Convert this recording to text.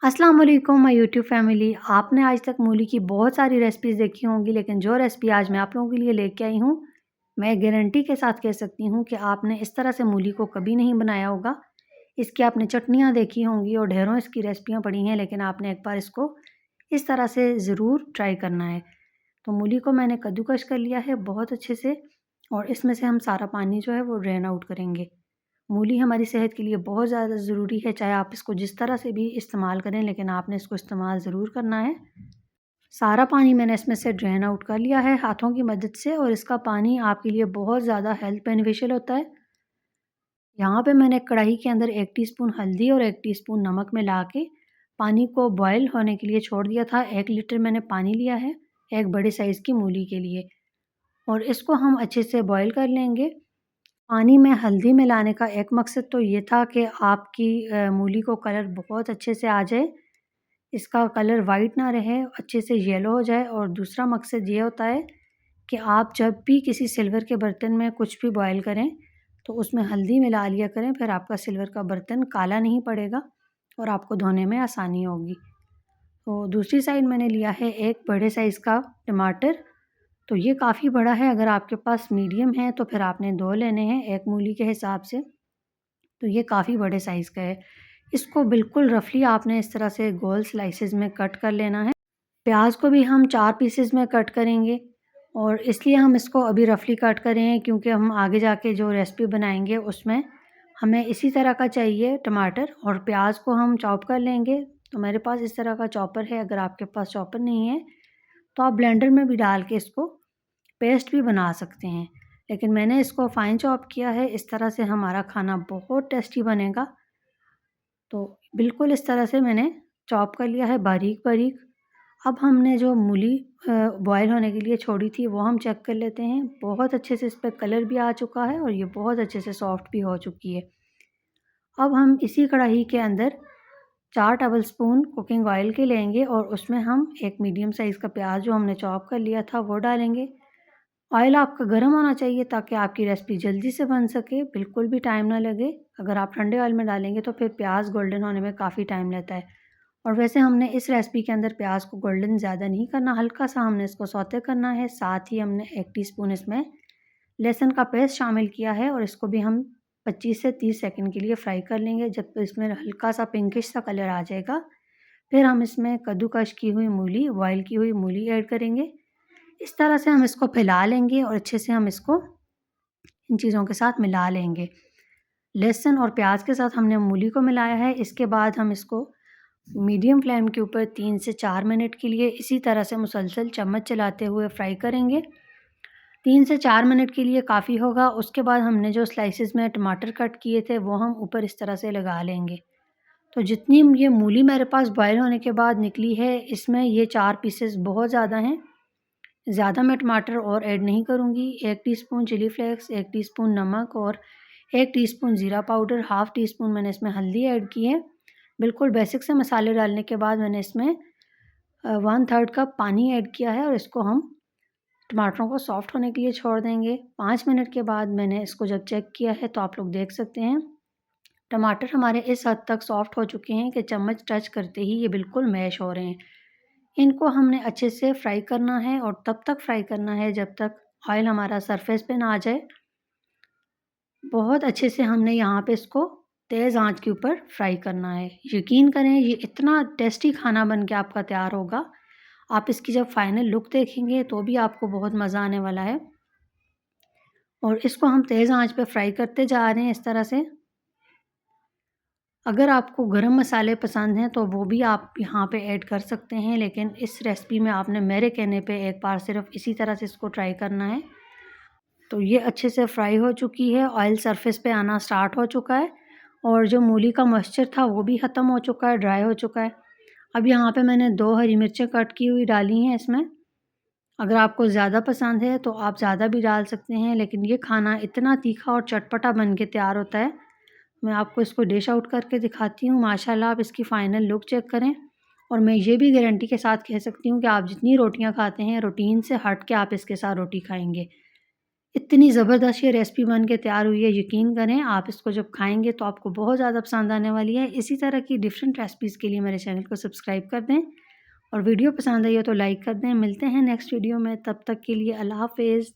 अस्सलाम वालेकुम my YouTube family. आपने आज तक मूली की बहुत सारी रेसिपीज़ देखी होंगी, लेकिन जो रेसिपी आज मैं आप लोगों के लिए लेके आई हूँ, मैं गारंटी के साथ कह सकती हूँ कि आपने इस तरह से मूली को कभी नहीं बनाया होगा। इसकी आपने चटनियाँ देखी होंगी और ढेरों इसकी रेसिपियाँ पढ़ी हैं, लेकिन आपने एक बार इसको इस तरह से ज़रूर ट्राई करना है। तो मूली को मैंने कद्दूकस कर लिया है बहुत अच्छे से, और इसमें से हम सारा पानी जो है वो ड्रेन आउट करेंगे। मूली हमारी सेहत के लिए बहुत ज़्यादा ज़रूरी है, चाहे आप इसको जिस तरह से भी इस्तेमाल करें, लेकिन आपने इसको इस्तेमाल ज़रूर करना है। सारा पानी मैंने इसमें से ड्रेन आउट कर लिया है हाथों की मदद से, और इसका पानी आपके लिए बहुत ज़्यादा हेल्थ बेनिफिशियल होता है। यहाँ पे मैंने कढ़ाई के अंदर 1 टीस्पून हल्दी और 1 टीस्पून नमक मिला के पानी को बॉयल होने के लिए छोड़ दिया था। 1 लीटर मैंने पानी लिया है, एक बड़े साइज़ की मूली के लिए, और इसको हम अच्छे से बॉयल कर लेंगे। पानी में हल्दी मिलाने का एक मकसद तो ये था कि आपकी मूली को कलर बहुत अच्छे से आ जाए, इसका कलर वाइट ना रहे, अच्छे से येलो हो जाए। और दूसरा मकसद ये होता है कि आप जब भी किसी सिल्वर के बर्तन में कुछ भी बॉयल करें, तो उसमें हल्दी मिला लिया करें, फिर आपका सिल्वर का बर्तन काला नहीं पड़ेगा और आपको धोने में आसानी होगी। तो दूसरी साइड मैंने लिया है एक बड़े साइज़ का टमाटर। तो ये काफ़ी बड़ा है, अगर आपके पास मीडियम है तो फिर आपने 2 लेने हैं एक मूली के हिसाब से। तो ये काफ़ी बड़े साइज़ का है। इसको बिल्कुल रफ़ली आपने इस तरह से गोल स्लाइसेस में कट कर लेना है। प्याज को भी हम 4 पीसेस में कट करेंगे, और इसलिए हम इसको अभी रफ़ली कट कर रहे हैं क्योंकि हम आगे जाके जो रेसिपी बनाएँगे उसमें हमें इसी तरह का चाहिए टमाटर, और प्याज को हम चॉप कर लेंगे। तो मेरे पास इस तरह का चॉपर है, अगर आपके पास चॉपर नहीं है तो आप ब्लेंडर में भी डाल के इसको पेस्ट भी बना सकते हैं, लेकिन मैंने इसको फ़ाइन चॉप किया है। इस तरह से हमारा खाना बहुत टेस्टी बनेगा। तो बिल्कुल इस तरह से मैंने चॉप कर लिया है बारीक-बारीक। अब हमने जो मूली बॉयल होने के लिए छोड़ी थी वो हम चेक कर लेते हैं। बहुत अच्छे से इस पे कलर भी आ चुका है और ये बहुत अच्छे से सॉफ्ट भी हो चुकी है। अब हम इसी कढ़ाई के अंदर 4 टेबल स्पून कुकिंग ऑयल के लेंगे, और उसमें हम एक मीडियम साइज़ का प्याज जो हमने चॉप कर लिया था वो डालेंगे। ऑयल आपका गर्म होना चाहिए ताकि आपकी रेसिपी जल्दी से बन सके, बिल्कुल भी टाइम ना लगे। अगर आप ठंडे ऑयल में डालेंगे तो फिर प्याज गोल्डन होने में काफ़ी टाइम लेता है। और वैसे हमने इस रेसिपी के अंदर प्याज को गोल्डन ज़्यादा नहीं करना, हल्का सा हमने इसको सौते करना है। साथ ही हमने 1 टीस्पून इसमें लहसुन का पेस्ट शामिल किया है, और इसको भी हम 25 से 30 सेकंड के लिए फ्राई कर लेंगे। जब इसमें हल्का सा पिंकिश सा कलर आ जाएगा, फिर हम इसमें कद्दूकस की हुई मूली, बॉयल की हुई मूली ऐड करेंगे। इस तरह से हम इसको फैला लेंगे और अच्छे से हम इसको इन चीज़ों के साथ मिला लेंगे। लहसुन और प्याज के साथ हमने मूली को मिलाया है। इसके बाद हम इसको मीडियम फ्लेम के ऊपर 3 से 4 मिनट के लिए इसी तरह से मुसलसल चम्मच चलाते हुए फ्राई करेंगे। 3 से 4 मिनट के लिए काफ़ी होगा। उसके बाद हमने जो स्लाइसेस में टमाटर कट किए थे वो हम ऊपर इस तरह से लगा लेंगे। तो जितनी ये मूली मेरे पास बॉयल होने के बाद निकली है, इसमें ये 4 पीसेस बहुत ज़्यादा हैं। ज़्यादा मैं टमाटर और ऐड नहीं करूँगी। 1 टीस्पून चिली फ्लेक्स, 1 टीस्पून नमक और 1 टीस्पून ज़ीरा पाउडर, हाफ़ टीस्पून मैंने इसमें हल्दी ऐड की है। बिल्कुल बेसिक से मसाले डालने के बाद मैंने इसमें 1/3 कप पानी ऐड किया है, और इसको हम टमाटरों को सॉफ्ट होने के लिए छोड़ देंगे। 5 मिनट के बाद मैंने इसको जब चेक किया है तो आप लोग देख सकते हैं टमाटर हमारे इस हद तक सॉफ्ट हो चुके हैं कि चम्मच टच करते ही ये बिल्कुल मैश हो रहे हैं। इनको हमने अच्छे से फ्राई करना है, और तब तक फ्राई करना है जब तक ऑयल हमारा सरफेस पे ना आ जाए। बहुत अच्छे से हमने यहाँ पे इसको तेज़ आंच के ऊपर फ्राई करना है। यकीन करें ये इतना टेस्टी खाना बन के आपका तैयार होगा। आप इसकी जब फाइनल लुक देखेंगे तो भी आपको बहुत मज़ा आने वाला है। और इसको हम तेज़ आंच पे फ्राई करते जा रहे हैं इस तरह से। अगर आपको गरम मसाले पसंद हैं तो वो भी आप यहाँ पे ऐड कर सकते हैं, लेकिन इस रेसिपी में आपने मेरे कहने पे एक बार सिर्फ इसी तरह से इसको ट्राई करना है। तो ये अच्छे से फ्राई हो चुकी है, ऑयल सरफेस पे आना स्टार्ट हो चुका है, और जो मूली का मॉइस्चर था वो भी ख़त्म हो चुका है, ड्राई हो चुका है। अब यहाँ पे मैंने 2 हरी मिर्चें कट की हुई डाली हैं इसमें। अगर आपको ज़्यादा पसंद है तो आप ज़्यादा भी डाल सकते हैं, लेकिन ये खाना इतना तीखा और चटपटा बन के तैयार होता है। मैं आपको इसको डिश आउट करके दिखाती हूँ। माशाल्लाह आप इसकी फ़ाइनल लुक चेक करें, और मैं ये भी गारंटी के साथ कह सकती हूँ कि आप जितनी रोटियाँ खाते हैं, रूटीन से हट के आप इसके साथ रोटी खाएँगे। इतनी ज़बरदस्त ये रेसिपी बन के तैयार हुई है, यकीन करें आप इसको जब खाएँगे तो आपको बहुत ज़्यादा पसंद आने वाली है। इसी तरह की डिफरेंट रेसिपीज़ के लिए मेरे चैनल को सब्सक्राइब कर दें और वीडियो पसंद आई हो तो लाइक कर दें। मिलते हैं नेक्स्ट वीडियो में, तब तक के लिए अल्लाह हाफ़िज़।